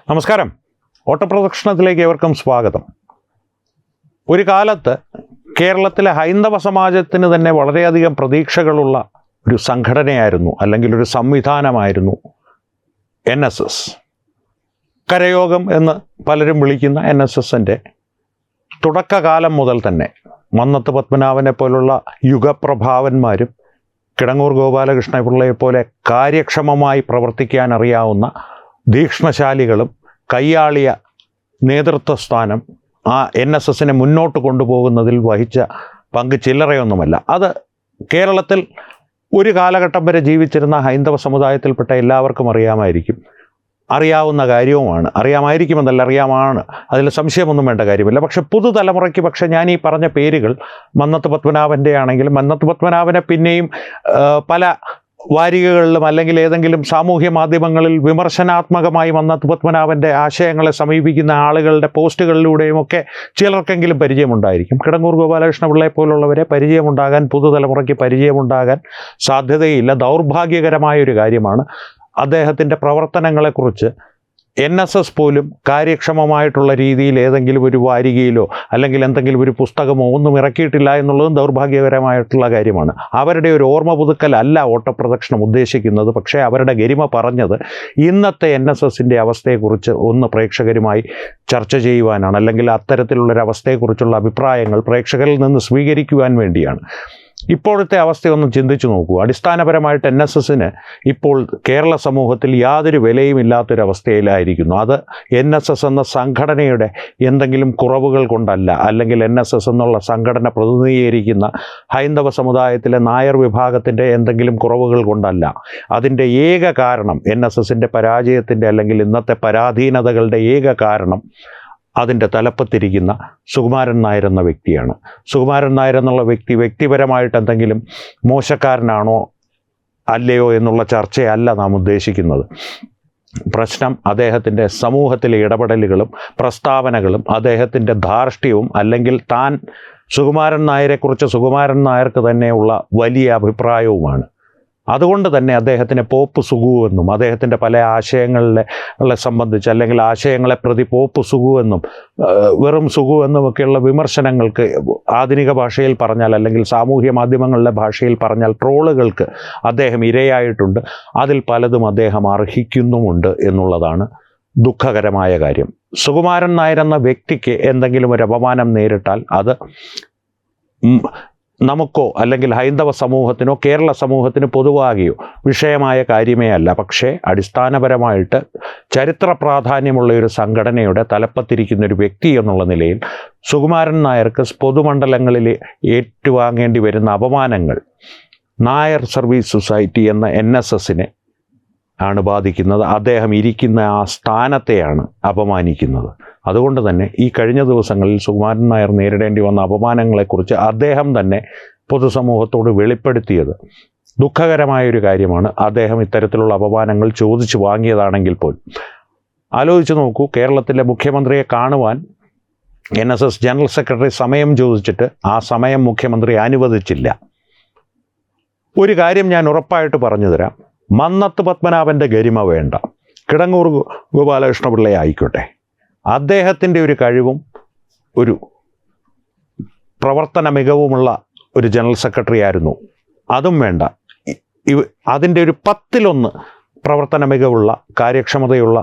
നമസ്കാരം. ഓട്ടപ്രദക്ഷിണത്തിലേക്ക് ഏവർക്കും സ്വാഗതം. ഒരു കാലത്ത് കേരളത്തിലെ ഹൈന്ദവ സമാജത്തിന് തന്നെ വളരെയധികം പ്രതീക്ഷകളുള്ള ഒരു സംഘടനയായിരുന്നു, അല്ലെങ്കിൽ ഒരു സംവിധാനമായിരുന്നു NSS. കരയോഗം എന്ന് പലരും വിളിക്കുന്ന NSSൻ്റെ തുടക്കകാലം മുതൽ തന്നെ മന്നത്ത് പത്മനാഭനെ പോലുള്ള യുഗപ്രഭാവന്മാരും കിടങ്ങൂർ ഗോപാലകൃഷ്ണപിള്ളയെപ്പോലെ കാര്യക്ഷമമായി പ്രവർത്തിക്കാൻ അറിയാവുന്ന തീക്ഷ്ണശാലികളും കയ്യാളിയ നേതൃത്വസ്ഥാനം ആ NSSനെ മുന്നോട്ട് കൊണ്ടുപോകുന്നതിൽ വഹിച്ച പങ്ക് ചില്ലറയൊന്നുമല്ല. അത് കേരളത്തിൽ ഒരു കാലഘട്ടം വരെ ജീവിച്ചിരുന്ന ഹൈന്ദവ സമുദായത്തിൽപ്പെട്ട എല്ലാവർക്കും അറിയാവുന്ന കാര്യവുമാണ്. അറിയാമായിരിക്കുമെന്നല്ല, അറിയാമാണ്, അതിൽ സംശയമൊന്നും വേണ്ട കാര്യമില്ല. പക്ഷെ പുതുതലമുറയ്ക്ക് ഞാൻ ഈ പറഞ്ഞ പേരുകൾ മന്നത്ത് പത്മനാഭൻ്റെ ആണെങ്കിലും മന്നത്ത് പത്മനാഭനെ പിന്നെയും പല വാരികകളിലും അല്ലെങ്കിൽ ഏതെങ്കിലും സാമൂഹ്യ മാധ്യമങ്ങളിൽ വിമർശനാത്മകമായി മന്നത്ത് പത്മനാഭൻ്റെ ആശയങ്ങളെ സമീപിക്കുന്ന ആളുകളുടെ പോസ്റ്റുകളിലൂടെയും ഒക്കെ ചിലർക്കെങ്കിലും പരിചയമുണ്ടായിരിക്കും. കിടങ്ങൂർ ഗോപാലകൃഷ്ണപിള്ളയെ പോലുള്ളവരെ പരിചയമുണ്ടാകാൻ, പുതുതലമുറയ്ക്ക് പരിചയമുണ്ടാകാൻ സാധ്യതയില്ല. ദൗർഭാഗ്യകരമായൊരു കാര്യമാണ്. അദ്ദേഹത്തിൻ്റെ പ്രവർത്തനങ്ങളെക്കുറിച്ച് NSS പോലും കാര്യക്ഷമമായിട്ടുള്ള രീതിയിൽ ഏതെങ്കിലും ഒരു വാരികയിലോ അല്ലെങ്കിൽ എന്തെങ്കിലും ഒരു പുസ്തകമോ ഒന്നും ഇറക്കിയിട്ടില്ല എന്നുള്ളതും ദൗർഭാഗ്യകരമായിട്ടുള്ള കാര്യമാണ്. അവരുടെ ഒരു ഓർമ്മ പുതുക്കലല്ല ഓട്ടപ്രദക്ഷിണം ഉദ്ദേശിക്കുന്നത്. പക്ഷേ അവരുടെ ഗരിമ പറഞ്ഞത് ഇന്നത്തെ NSSൻ്റെ അവസ്ഥയെക്കുറിച്ച് ഒന്ന് പ്രേക്ഷകരുമായി ചർച്ച ചെയ്യുവാനാണ്, അല്ലെങ്കിൽ അത്തരത്തിലുള്ളൊരവസ്ഥയെക്കുറിച്ചുള്ള അഭിപ്രായങ്ങൾ പ്രേക്ഷകരിൽ നിന്ന് സ്വീകരിക്കുവാൻ വേണ്ടിയാണ്. ഇപ്പോഴത്തെ അവസ്ഥയൊന്നും ചിന്തിച്ചു നോക്കൂ. അടിസ്ഥാനപരമായിട്ട് NSSന് ഇപ്പോൾ കേരള സമൂഹത്തിൽ യാതൊരു വിലയുമില്ലാത്തൊരവസ്ഥയിലായിരിക്കുന്നു. അത് NSS എന്ന സംഘടനയുടെ എന്തെങ്കിലും കുറവുകൾ കൊണ്ടല്ല, അല്ലെങ്കിൽ NSS എന്നുള്ള സംഘടന പ്രതിനിധീകരിക്കുന്ന ഹൈന്ദവ സമുദായത്തിലെ നായർ വിഭാഗത്തിൻ്റെ എന്തെങ്കിലും കുറവുകൾ കൊണ്ടല്ല. അതിൻ്റെ ഏക കാരണം, NSSൻ്റെ പരാജയത്തിൻ്റെ അല്ലെങ്കിൽ ഇന്നത്തെ പരാധീനതകളുടെ ഏക കാരണം അതിൻ്റെ തലപ്പത്തിരിക്കുന്ന സുകുമാരൻ നായർ എന്ന വ്യക്തിയാണ്. സുകുമാരൻ നായർ എന്നുള്ള വ്യക്തിപരമായിട്ട് എന്തെങ്കിലും മോശക്കാരനാണോ അല്ലയോ എന്നുള്ള ചർച്ചയല്ല നാം ഉദ്ദേശിക്കുന്നത്. പ്രശ്നം അദ്ദേഹത്തിൻ്റെ സമൂഹത്തിലെ ഇടപെടലുകളും പ്രസ്താവനകളും അദ്ദേഹത്തിൻ്റെ ധാർഷ്ട്യവും, അല്ലെങ്കിൽ താൻ സുകുമാരൻ നായരെക്കുറിച്ച് സുകുമാരൻ നായർക്ക് തന്നെയുള്ള വലിയ അഭിപ്രായവുമാണ്. അതുകൊണ്ട് തന്നെ അദ്ദേഹത്തിനെ പോപ്പ് സുഗു എന്നും, അദ്ദേഹത്തിൻ്റെ പല ആശയങ്ങളെ സംബന്ധിച്ച് അല്ലെങ്കിൽ ആശയങ്ങളെ പ്രതി പോപ്പ് സുഗു എന്നും വെറും സുഗു എന്നുമൊക്കെയുള്ള വിമർശനങ്ങൾക്ക് ആധുനിക ഭാഷയിൽ പറഞ്ഞാൽ, അല്ലെങ്കിൽ സാമൂഹ്യ മാധ്യമങ്ങളുടെ ഭാഷയിൽ പറഞ്ഞാൽ ട്രോളുകൾക്ക് അദ്ദേഹം ഇരയായിട്ടുണ്ട്. അതിൽ പലതും അദ്ദേഹം അർഹിക്കുന്നുമുണ്ട് എന്നുള്ളതാണ് ദുഃഖകരമായ കാര്യം. സുകുമാരൻ നായർ എന്ന വ്യക്തിക്ക് എന്തെങ്കിലും ഒരു അപമാനം നേരിട്ടാൽ അത് നമുക്കോ അല്ലെങ്കിൽ ഹൈന്ദവ സമൂഹത്തിനോ കേരള സമൂഹത്തിന് പൊതുവാകെയോ വിഷയമായ കാര്യമേ അല്ല. പക്ഷേ അടിസ്ഥാനപരമായിട്ട് ചരിത്ര പ്രാധാന്യമുള്ള ഒരു സംഘടനയുടെ തലപ്പത്തിരിക്കുന്ന ഒരു വ്യക്തി എന്നുള്ള നിലയിൽ സുകുമാരൻ നായർക്ക് പൊതുമണ്ഡലങ്ങളിൽ ഏറ്റുവാങ്ങേണ്ടി വരുന്ന അപമാനങ്ങൾ നായർ സർവീസ് സൊസൈറ്റി എന്ന NSSനെ ആണ് ബാധിക്കുന്നത്. അദ്ദേഹം ഇരിക്കുന്ന ആ സ്ഥാനത്തെയാണ് അപമാനിക്കുന്നത്. അതുകൊണ്ട് തന്നെ ഈ കഴിഞ്ഞ ദിവസങ്ങളിൽ സുകുമാരൻ നായർ നേരിടേണ്ടി വന്ന അപമാനങ്ങളെക്കുറിച്ച് അദ്ദേഹം തന്നെ പൊതുസമൂഹത്തോട് വെളിപ്പെടുത്തിയത് ദുഃഖകരമായൊരു കാര്യമാണ്. അദ്ദേഹം ഇത്തരത്തിലുള്ള അപമാനങ്ങൾ ചോദിച്ചു വാങ്ങിയതാണെങ്കിൽ പോലും ആലോചിച്ച് നോക്കൂ. കേരളത്തിലെ മുഖ്യമന്ത്രിയെ കാണുവാൻ NSS ജനറൽ സെക്രട്ടറി സമയം ചോദിച്ചിട്ട് ആ സമയം മുഖ്യമന്ത്രി അനുവദിച്ചില്ല. ഒരു കാര്യം ഞാൻ ഉറപ്പായിട്ട് പറഞ്ഞു തരാം, മന്നത്ത് പത്മനാഭൻ്റെ ഗരിമ വേണ്ട, കിടങ്ങൂർ ഗോപാലകൃഷ്ണപിള്ള ആയിക്കോട്ടെ, അദ്ദേഹത്തിൻ്റെ ഒരു കഴിവും ഒരു പ്രവർത്തന മികവുമുള്ള ഒരു ജനറൽ സെക്രട്ടറി ആയിരുന്നു, അതും വേണ്ട. അതിൻ്റെ ഒരു 10-1 പ്രവർത്തന മികവുള്ള കാര്യക്ഷമതയുള്ള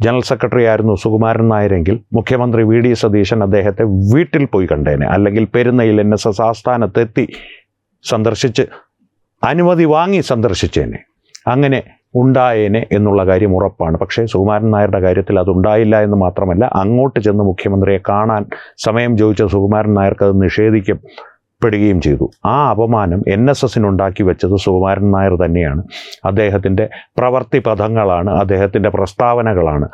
ജനറൽ സെക്രട്ടറി ആയിരുന്നു സുകുമാരൻ നായരെങ്കിൽ മുഖ്യമന്ത്രി VD സതീശൻ അദ്ദേഹത്തെ വീട്ടിൽ പോയി കണ്ടേനെ, അല്ലെങ്കിൽ പെരുന്നയിൽ NSS ആസ്ഥാനത്തെത്തി സന്ദർശിച്ച് അനുമതി വാങ്ങി സന്ദർശിച്ചേനെ. അങ്ങനെ ഉണ്ടായേനെ എന്നുള്ള കാര്യം ഉറപ്പാണ്. പക്ഷേ സുകുമാരൻ നായരുടെ കാര്യത്തിൽ അതുണ്ടായില്ല എന്ന് മാത്രമല്ല, അങ്ങോട്ട് ചെന്ന് മുഖ്യമന്ത്രിയെ കാണാൻ സമയം ചോദിച്ച സുകുമാരൻ നായർക്ക് അത് നിഷേധിക്കപ്പെടുകയും ചെയ്തു. ആ അപമാനം NSSനുണ്ടാക്കി വെച്ചത് സുകുമാരൻ നായർ തന്നെയാണ്. അദ്ദേഹത്തിൻ്റെ പ്രവൃത്തി പദങ്ങളാണ്, അദ്ദേഹത്തിൻ്റെ പ്രസ്താവനകളാണ്.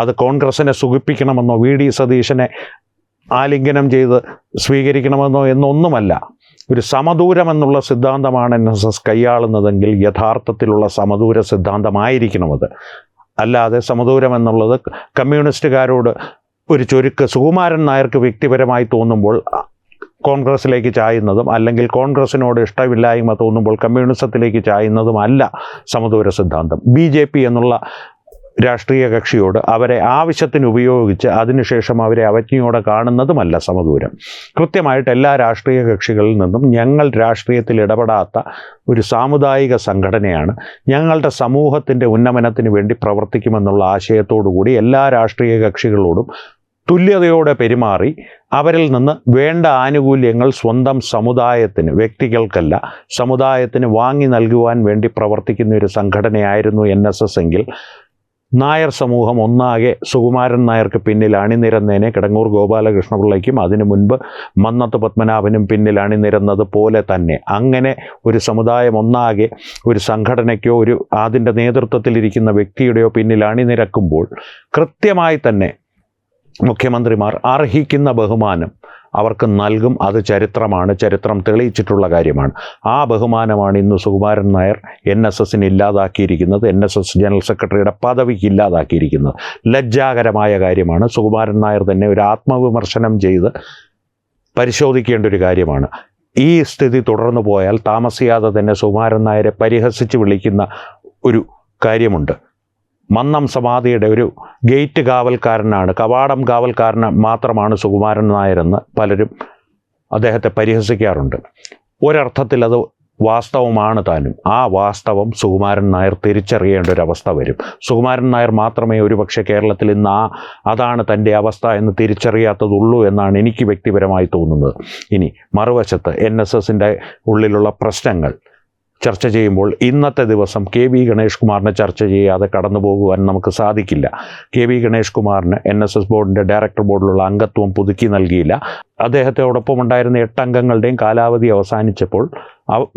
അത് കോൺഗ്രസിനെ സുഖിപ്പിക്കണമെന്നോ VD സതീശനെ ആലിംഗനം ചെയ്ത് സ്വീകരിക്കണമെന്നോ എന്നൊന്നുമല്ല. ഒരു സമദൂരം എന്നുള്ള സിദ്ധാന്തമാണ് NSS കൈയാളുന്നതെങ്കിൽ യഥാർത്ഥത്തിലുള്ള സമദൂര സിദ്ധാന്തമായിരിക്കണമത്. അല്ലാതെ സമദൂരം എന്നുള്ളത് കമ്മ്യൂണിസ്റ്റുകാരോട് ഒരു ചൊരുക്ക് സുകുമാരൻ നായർക്ക് വ്യക്തിപരമായി തോന്നുമ്പോൾ കോൺഗ്രസിലേക്ക് ചായുന്നതും, അല്ലെങ്കിൽ കോൺഗ്രസിനോട് ഇഷ്ടമില്ലായ്മ തോന്നുമ്പോൾ കമ്മ്യൂണിസത്തിലേക്ക് ചായുന്നതും അല്ല സമദൂര സിദ്ധാന്തം. BJP എന്നുള്ള രാഷ്ട്രീയ കക്ഷിയോട് അവരെ ആവശ്യത്തിന് ഉപയോഗിച്ച് അതിനുശേഷം അവരെ അവജ്ഞയോടെ കാണുന്നതുമല്ല സമദൂരം. കൃത്യമായിട്ട് എല്ലാ രാഷ്ട്രീയ കക്ഷികളിൽ നിന്നും ഞങ്ങൾ രാഷ്ട്രീയത്തിൽ ഇടപെടാത്ത ഒരു സാമുദായിക സംഘടനയാണ്, ഞങ്ങളുടെ സമൂഹത്തിൻ്റെ ഉന്നമനത്തിന് വേണ്ടി പ്രവർത്തിക്കുമെന്നുള്ള ആശയത്തോടു കൂടി എല്ലാ രാഷ്ട്രീയ കക്ഷികളോടും തുല്യതയോടെ പെരുമാറി അവരിൽ നിന്ന് വേണ്ട ആനുകൂല്യങ്ങൾ സ്വന്തം സമുദായത്തിന്, വ്യക്തികൾക്കല്ല സമുദായത്തിന് വാങ്ങി നൽകുവാൻ വേണ്ടി പ്രവർത്തിക്കുന്ന ഒരു സംഘടനയായിരുന്നു NSS എങ്കിൽ നായർ സമൂഹം ഒന്നാകെ സുകുമാരൻ നായർക്ക് പിന്നിൽ അണിനിരന്നേനെ. കിടങ്ങൂർ ഗോപാലകൃഷ്ണപിള്ളയ്ക്കും അതിനു മുൻപ് മന്നത്ത് പത്മനാഭനും പിന്നിൽ അണിനിരന്നത് പോലെ തന്നെ അങ്ങനെ ഒരു സമുദായം ഒന്നാകെ ഒരു സംഘടനയ്ക്കോ ഒരു അതിൻ്റെ നേതൃത്വത്തിലിരിക്കുന്ന വ്യക്തിയുടെയോ പിന്നിൽ അണിനിരക്കുമ്പോൾ കൃത്യമായി തന്നെ മുഖ്യമന്ത്രിമാർ അർഹിക്കുന്ന ബഹുമാനം അവർക്ക് നൽകും. അത് ചരിത്രമാണ്, ചരിത്രം തെളിയിച്ചിട്ടുള്ള കാര്യമാണ്. ആ ബഹുമാനമാണ് ഇന്ന് സുകുമാരൻ നായർ NSSന് ഇല്ലാതാക്കിയിരിക്കുന്നത്, NSS ജനറൽ സെക്രട്ടറിയുടെ പദവിക്ക് ഇല്ലാതാക്കിയിരിക്കുന്നത്. ലജ്ജാകരമായ കാര്യമാണ്. സുകുമാരൻ നായർ തന്നെ ഒരു ആത്മവിമർശനം ചെയ്ത് പരിശോധിക്കേണ്ട ഒരു കാര്യമാണ്. ഈ സ്ഥിതി തുടർന്നു പോയാൽ താമസിയാതെ തന്നെ സുകുമാരൻ നായരെ പരിഹസിച്ച് വിളിക്കുന്ന ഒരു കാര്യമുണ്ട്. മന്നം സമാധിയുടെ ഒരു ഗേറ്റ് കാവൽക്കാരനാണ്, കവാടം കാവൽക്കാരന് മാത്രമാണ് സുകുമാരൻ നായരെന്ന് പലരും അദ്ദേഹത്തെ പരിഹസിക്കാറുണ്ട്. ഒരർത്ഥത്തിൽ അത് വാസ്തവമാണ് താനും. ആ വാസ്തവം സുകുമാരൻ നായർ തിരിച്ചറിയേണ്ട ഒരു അവസ്ഥ വരും. സുകുമാരൻ നായർ മാത്രമേ ഒരുപക്ഷെ കേരളത്തിൽ ഇന്ന് അതാണ് തൻ്റെ അവസ്ഥ എന്ന് തിരിച്ചറിയാത്തതുള്ളൂ എന്നാണ് എനിക്ക് വ്യക്തിപരമായി തോന്നുന്നത്. ഇനി മറുവശത്ത് NSSൻ്റെ ഉള്ളിലുള്ള പ്രശ്നങ്ങൾ ചർച്ച ചെയ്യുമ്പോൾ ഇന്നത്തെ ദിവസം KV ഗണേഷ് കുമാറിനെ ചർച്ച ചെയ്യാതെ കടന്നു പോകുവാൻ നമുക്ക് സാധിക്കില്ല. KV ഗണേഷ് കുമാറിന് NSS ബോർഡിൻ്റെ ഡയറക്ടർ ബോർഡിലുള്ള അംഗത്വം പുതുക്കി നൽകിയില്ല. അദ്ദേഹത്തോടൊപ്പം ഉണ്ടായിരുന്ന 8 അംഗങ്ങളുടെയും കാലാവധി അവസാനിച്ചപ്പോൾ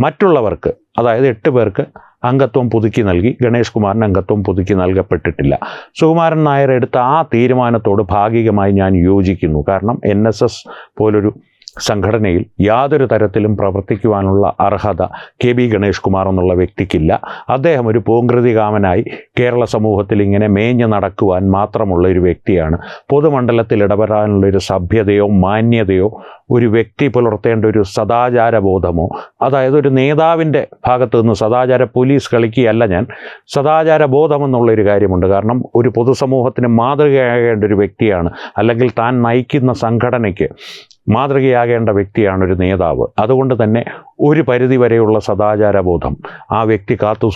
മറ്റുള്ളവർക്ക്, അതായത് 8 പേർക്ക് അംഗത്വം പുതുക്കി നൽകി. ഗണേഷ് കുമാറിന് അംഗത്വം പുതുക്കി നൽകപ്പെട്ടിട്ടില്ല. സുകുമാരൻ നായർ എടുത്ത ആ തീരുമാനത്തോട് ഭാഗികമായി ഞാൻ യോജിക്കുന്നു. കാരണം NSS പോലൊരു സംഘടനയിൽ യാതൊരു തരത്തിലും പ്രവർത്തിക്കുവാനുള്ള അർഹത KV ഗണേഷ് കുമാർ എന്നുള്ള വ്യക്തിക്കില്ല. അദ്ദേഹം ഒരു പൂങ്കൃതികാമനായി കേരള സമൂഹത്തിൽ ഇങ്ങനെ മേഞ്ഞു നടക്കുവാൻ മാത്രമുള്ള ഒരു വ്യക്തിയാണ്. പൊതുമണ്ഡലത്തിൽ ഇടപെടാനുള്ളൊരു സഭ്യതയോ മാന്യതയോ ഒരു വ്യക്തി പുലർത്തേണ്ട ഒരു സദാചാരബോധമോ, അതായത് ഒരു നേതാവിൻ്റെ ഭാഗത്തു നിന്ന് സദാചാര പോലീസ് കളിക്കുകയല്ല ഞാൻ, സദാചാരബോധം എന്നുള്ളൊരു കാര്യമുണ്ട്. കാരണം ഒരു പൊതുസമൂഹത്തിന് മാതൃകയാകേണ്ട ഒരു വ്യക്തിയാണ്, അല്ലെങ്കിൽ താൻ നയിക്കുന്ന സംഘടനയ്ക്ക് മാതൃകയാകേണ്ട വ്യക്തിയാണ് ഒരു നേതാവ്. അതുകൊണ്ട് തന്നെ ഒരു പരിധിവരെയുള്ള സദാചാരബോധം ആ വ്യക്തി കാത്തു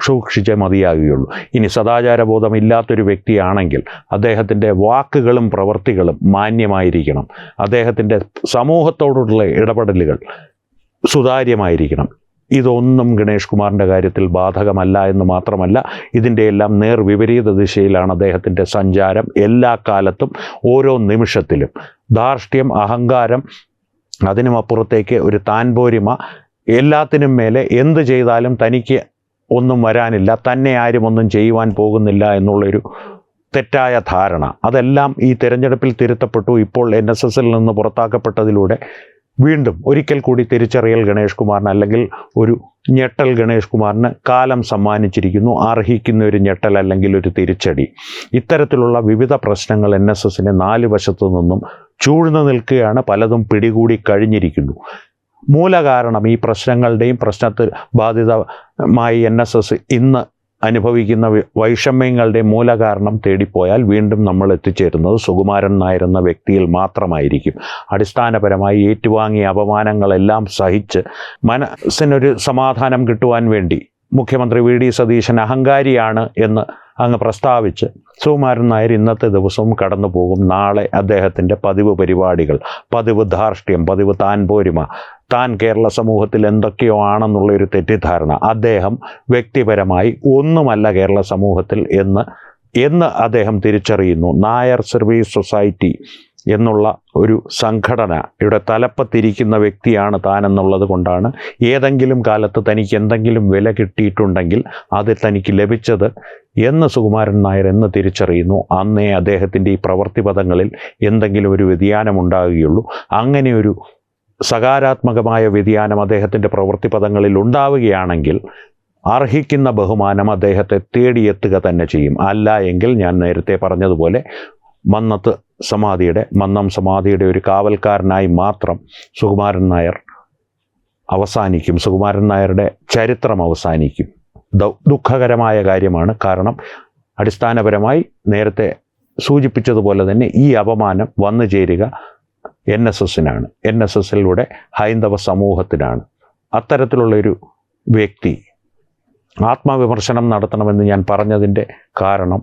സൂക്ഷിച്ചേ മതിയാകുകയുള്ളൂ. ഇനി സദാചാരബോധം ഇല്ലാത്തൊരു വ്യക്തിയാണെങ്കിൽ അദ്ദേഹത്തിൻ്റെ വാക്കുകളും പ്രവൃത്തികളും മാന്യമായിരിക്കണം. അദ്ദേഹത്തിൻ്റെ സമൂഹത്തോടുള്ള ഇടപെടലുകൾ സുതാര്യമായിരിക്കണം. ഇതൊന്നും ഗണേഷ് കുമാറിൻ്റെ കാര്യത്തിൽ ബാധകമല്ല എന്ന് മാത്രമല്ല, ഇതിൻ്റെ എല്ലാം നേർവിപരീത ദിശയിലാണ് അദ്ദേഹത്തിൻ്റെ സഞ്ചാരം. എല്ലാ കാലത്തും ഓരോ നിമിഷത്തിലും ധാർഷ്ട്യം, അഹങ്കാരം, അതിനുമപ്പുറത്തേക്ക് ഒരു താൻപോരിമ, എല്ലാത്തിനും മേലെ എന്ത് ചെയ്താലും തനിക്ക് ഒന്നും വരാനില്ല, തന്നെ ആരും ഒന്നും ചെയ്യുവാൻ പോകുന്നില്ല എന്നുള്ളൊരു തെറ്റായ ധാരണ, അതെല്ലാം ഈ തിരഞ്ഞെടുപ്പിൽ തിരുത്തപ്പെട്ടു. ഇപ്പോൾ NSSൽ നിന്ന് പുറത്താക്കപ്പെട്ടതിലൂടെ വീണ്ടും ഒരിക്കൽ കൂടി തിരിച്ചറിയൽ ഗണേഷ് കുമാറിന്, അല്ലെങ്കിൽ ഒരു ഞെട്ടൽ ഗണേഷ് കുമാറിന് കാലം സമ്മാനിച്ചിരിക്കുന്നു. അർഹിക്കുന്ന ഒരു ഞെട്ടൽ അല്ലെങ്കിൽ ഒരു തിരിച്ചടി. ഇത്തരത്തിലുള്ള വിവിധ പ്രശ്നങ്ങൾ NSSനെ 4 വശത്തു നിന്നും ചൂഴ്ന്നു നിൽക്കുകയാണ്. പലതും പിടികൂടി കഴിഞ്ഞിരിക്കുന്നു. മൂലകാരണം ഈ പ്രശ്നങ്ങളുടെയും പ്രശ്നത്തിൽ ബാധിതമായി NSS ഇന്ന് അനുഭവിക്കുന്ന വൈഷമ്യങ്ങളുടെ മൂലകാരണം തേടിപ്പോയാൽ വീണ്ടും നമ്മൾ എത്തിച്ചേരുന്നത് സുകുമാരൻ നായർ എന്ന വ്യക്തിയിൽ മാത്രമായിരിക്കും. അടിസ്ഥാനപരമായി ഏറ്റുവാങ്ങിയ അപമാനങ്ങളെല്ലാം സഹിച്ച് മനസ്സിനൊരു സമാധാനം കിട്ടുവാൻ വേണ്ടി മുഖ്യമന്ത്രി VD സതീശൻ അഹങ്കാരിയാണ് എന്ന് അങ്ങ് പ്രസ്താവിച്ച് സുകുമാരൻ നായർ ഇന്നത്തെ ദിവസവും കടന്നു പോകും. നാളെ അദ്ദേഹത്തിൻ്റെ പതിവ് പരിപാടികൾ, പതിവ് ധാർഷ്ട്യം, പതിവ് താൻപോരിമ, താൻ കേരള സമൂഹത്തിൽ എന്തൊക്കെയോ ആണെന്നുള്ളൊരു തെറ്റിദ്ധാരണ, അദ്ദേഹം വ്യക്തിപരമായി ഒന്നുമല്ല കേരള സമൂഹത്തിൽ എന്ന് അദ്ദേഹം തിരിച്ചറിയുന്നു. നായർ സർവീസ് സൊസൈറ്റി എന്നുള്ള ഒരു സംഘടനയുടെ തലപ്പത്തിരിക്കുന്ന വ്യക്തിയാണ് താനെന്നുള്ളത് കൊണ്ടാണ് ഏതെങ്കിലും കാലത്ത് തനിക്ക് എന്തെങ്കിലും വില കിട്ടിയിട്ടുണ്ടെങ്കിൽ അത് തനിക്ക് ലഭിച്ചത് എന്ന് സുകുമാരൻ നായർ എന്ന് തിരിച്ചറിയുന്നു. അന്നേ അദ്ദേഹത്തിൻ്റെ ഈ പ്രവൃത്തിപഥങ്ങളിൽ എന്തെങ്കിലും ഒരു വ്യതിയാനം ഉണ്ടാവുകയുള്ളൂ. അങ്ങനെ ഒരു സകാരാത്മകമായ വ്യതിയാനം അദ്ദേഹത്തിൻ്റെ പ്രവൃത്തിപഥങ്ങളിൽ ഉണ്ടാവുകയാണെങ്കിൽ അർഹിക്കുന്ന ബഹുമാനം അദ്ദേഹത്തെ തേടിയെത്തുക തന്നെ ചെയ്യും. അല്ല എങ്കിൽ ഞാൻ നേരത്തെ പറഞ്ഞതുപോലെ മന്നം സമാധിയുടെ ഒരു കാവൽക്കാരനായി മാത്രം സുകുമാരൻ നായർ അവസാനിക്കും. സുകുമാരൻ നായരുടെ ചരിത്രം അവസാനിക്കും. ദുഃഖകരമായ കാര്യമാണ്. കാരണം അടിസ്ഥാനപരമായി നേരത്തെ സൂചിപ്പിച്ചതുപോലെ തന്നെ ഈ അപമാനം വന്നു ചേരുക NSSനാണ്, NSSലൂടെ ഹൈന്ദവ സമൂഹത്തിനാണ്. അത്തരത്തിലുള്ളൊരു വ്യക്തി ആത്മവിമർശനം നടത്തണമെന്ന് ഞാൻ പറഞ്ഞതിൻ്റെ കാരണം,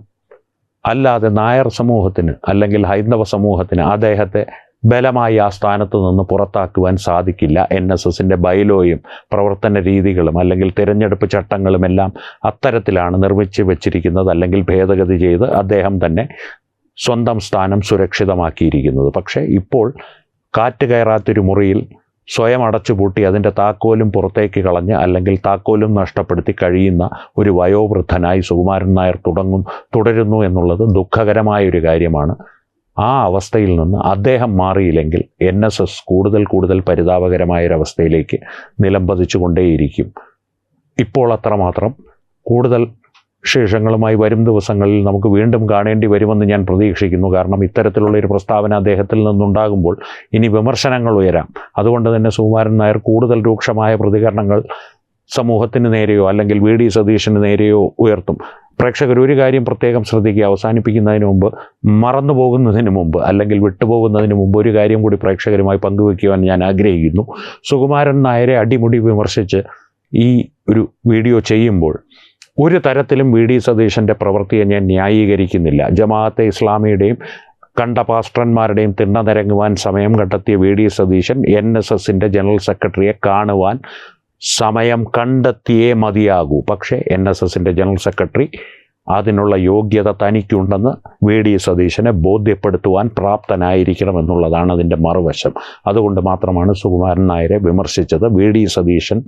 അല്ലാതെ നായർ സമൂഹത്തിന് അല്ലെങ്കിൽ ഹൈന്ദവ സമൂഹത്തിന് അദ്ദേഹത്തെ ബലമായി ആ സ്ഥാനത്ത് നിന്ന് പുറത്താക്കുവാൻ സാധിക്കില്ല. NSSൻ്റെ ബൈലോയും പ്രവർത്തന രീതികളും അല്ലെങ്കിൽ തിരഞ്ഞെടുപ്പ് ചട്ടങ്ങളുമെല്ലാം അത്തരത്തിലാണ് നിർമ്മിച്ച് വച്ചിരിക്കുന്നത്, അല്ലെങ്കിൽ ഭേദഗതി ചെയ്ത് അദ്ദേഹം തന്നെ സ്വന്തം സ്ഥാനം സുരക്ഷിതമാക്കിയിരിക്കുന്നത്. പക്ഷേ ഇപ്പോൾ കാറ്റ് കയറാത്തൊരു മുറിയിൽ സ്വയം അടച്ചുപൂട്ടി അതിൻ്റെ താക്കോലും പുറത്തേക്ക് കളഞ്ഞ് അല്ലെങ്കിൽ താക്കോലും നഷ്ടപ്പെടുത്തി കഴിയുന്ന ഒരു വയോവൃദ്ധനായി സുകുമാരൻ നായർ തുടരുന്നു എന്നുള്ളത് ദുഃഖകരമായൊരു കാര്യമാണ്. ആ അവസ്ഥയിൽ നിന്ന് അദ്ദേഹം മാറിയില്ലെങ്കിൽ NSS കൂടുതൽ പരിതാപകരമായൊരവസ്ഥയിലേക്ക് നിലംപതിച്ചുകൊണ്ടേയിരിക്കും. ഇപ്പോൾ അത്രമാത്രം കൂടുതൽ ശേഷങ്ങളുമായി വരും ദിവസങ്ങളിൽ നമുക്ക് വീണ്ടും കാണേണ്ടി വരുമെന്ന് ഞാൻ പ്രതീക്ഷിക്കുന്നു. കാരണം ഇത്തരത്തിലുള്ളൊരു പ്രസ്താവന അദ്ദേഹത്തിൽ നിന്നുണ്ടാകുമ്പോൾ ഇനി വിമർശനങ്ങൾ ഉയരാം. അതുകൊണ്ട് തന്നെ സുകുമാരൻ നായർ കൂടുതൽ രൂക്ഷമായ പ്രതികരണങ്ങൾ സമൂഹത്തിന് നേരെയോ അല്ലെങ്കിൽ VD സതീശന് നേരെയോ ഉയർത്തും. പ്രേക്ഷകർ ഒരു കാര്യം പ്രത്യേകം ശ്രദ്ധിക്കുക, അവസാനിപ്പിക്കുന്നതിന് മുമ്പ്, മറന്നു പോകുന്നതിന് മുമ്പ് അല്ലെങ്കിൽ വിട്ടുപോകുന്നതിന് മുമ്പ് ഒരു കാര്യം കൂടി പ്രേക്ഷകരുമായി പങ്കുവയ്ക്കുവാൻ ഞാൻ ആഗ്രഹിക്കുന്നു. സുകുമാരൻ നായരെ അടിമുടി വിമർശിച്ച് ഈ ഒരു വീഡിയോ ചെയ്യുമ്പോൾ ഒരു തരത്തിലും VD സതീശൻ്റെ പ്രവൃത്തിയെ ഞാൻ ന്യായീകരിക്കുന്നില്ല. ജമാഅത്തെ ഇസ്ലാമിയുടെയും കണ്ട പാസ്റ്റർമാരുടെയും തിണ്ണനിരങ്ങുവാൻ സമയം കണ്ടെത്തിയ VD സതീശൻ NSSൻ്റെ ജനറൽ സെക്രട്ടറിയെ കാണുവാൻ സമയം കണ്ടെത്തിയേ മതിയാകൂ. പക്ഷേ NSSൻ്റെ ജനറൽ സെക്രട്ടറി അതിനുള്ള യോഗ്യത തനിക്കുണ്ടെന്ന് VD സതീശനെ ബോധ്യപ്പെടുത്തുവാൻ പ്രാപ്തനായിരിക്കണമെന്നുള്ളതാണ് അതിൻ്റെ മറുവശം. അതുകൊണ്ട് മാത്രമാണ് സുകുമാരൻ നായരെ വിമർശിച്ചത്. VD സതീശൻ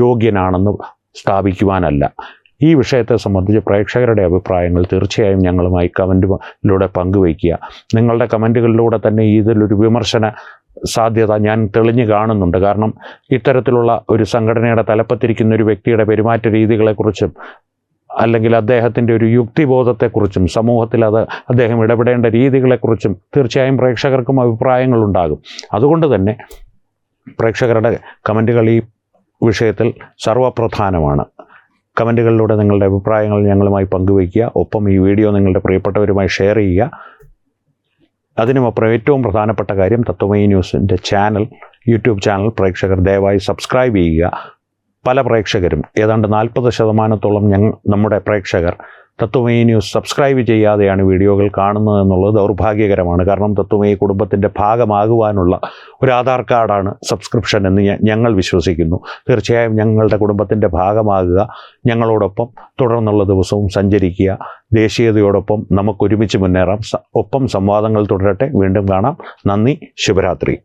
യോഗ്യനാണെന്ന് സ്ഥാപിക്കുവാനല്ല. ഈ വിഷയത്തെ സംബന്ധിച്ച് പ്രേക്ഷകരുടെ അഭിപ്രായങ്ങൾ തീർച്ചയായും ഞങ്ങളുമായി കമൻറ്റിലൂടെ പങ്കുവയ്ക്കുക. നിങ്ങളുടെ കമൻറ്റുകളിലൂടെ തന്നെ ഇതിലൊരു വിമർശന സാധ്യത ഞാൻ തെളിഞ്ഞു കാണുന്നുണ്ട്. കാരണം ഇത്തരത്തിലുള്ള ഒരു സംഘടനയുടെ തലപ്പത്തിരിക്കുന്ന ഒരു വ്യക്തിയുടെ പെരുമാറ്റ രീതികളെക്കുറിച്ചും അല്ലെങ്കിൽ അദ്ദേഹത്തിൻ്റെ ഒരു യുക്തിബോധത്തെക്കുറിച്ചും സമൂഹത്തിൽ അദ്ദേഹം ഇടപെടേണ്ട രീതികളെക്കുറിച്ചും തീർച്ചയായും പ്രേക്ഷകർക്കും അഭിപ്രായങ്ങളുണ്ടാകും. അതുകൊണ്ട് തന്നെ പ്രേക്ഷകരുടെ കമൻറ്റുകൾ ഈ വിഷയത്തിൽ സർവപ്രധാനമാണ്. കമൻറ്റുകളിലൂടെ നിങ്ങളുടെ അഭിപ്രായങ്ങൾ ഞങ്ങളുമായി പങ്കുവയ്ക്കുക. ഒപ്പം ഈ വീഡിയോ നിങ്ങളുടെ പ്രിയപ്പെട്ടവരുമായി ഷെയർ ചെയ്യുക. അതിനുമപ്പുറം ഏറ്റവും പ്രധാനപ്പെട്ട കാര്യം, തത്വമയി ന്യൂസിൻ്റെ യൂട്യൂബ് ചാനൽ പ്രേക്ഷകർ ദയവായി സബ്സ്ക്രൈബ് ചെയ്യുക. പല പ്രേക്ഷകരും, ഏതാണ്ട് 40% നമ്മുടെ പ്രേക്ഷകർ തത്വമയി ന്യൂസ് സബ്സ്ക്രൈബ് ചെയ്യാതെയാണ് വീഡിയോകൾ കാണുന്നതെന്നുള്ളത് ദൗർഭാഗ്യകരമാണ്. കാരണം തത്വമയി കുടുംബത്തിൻ്റെ ഭാഗമാകുവാനുള്ള ഒരു ആധാർ കാർഡാണ് സബ്സ്ക്രിപ്ഷൻ എന്ന് ഞങ്ങൾ വിശ്വസിക്കുന്നു. തീർച്ചയായും ഞങ്ങളുടെ കുടുംബത്തിൻ്റെ ഭാഗമാകുക, ഞങ്ങളോടൊപ്പം തുടർന്നുള്ള ദിവസവും സഞ്ചരിക്കുക. ദേശീയതയോടൊപ്പം നമുക്കൊരുമിച്ച് മുന്നേറാം. ഒപ്പം സംവാദങ്ങൾ തുടരട്ടെ. വീണ്ടും കാണാം. നന്ദി. ശുഭരാത്രി.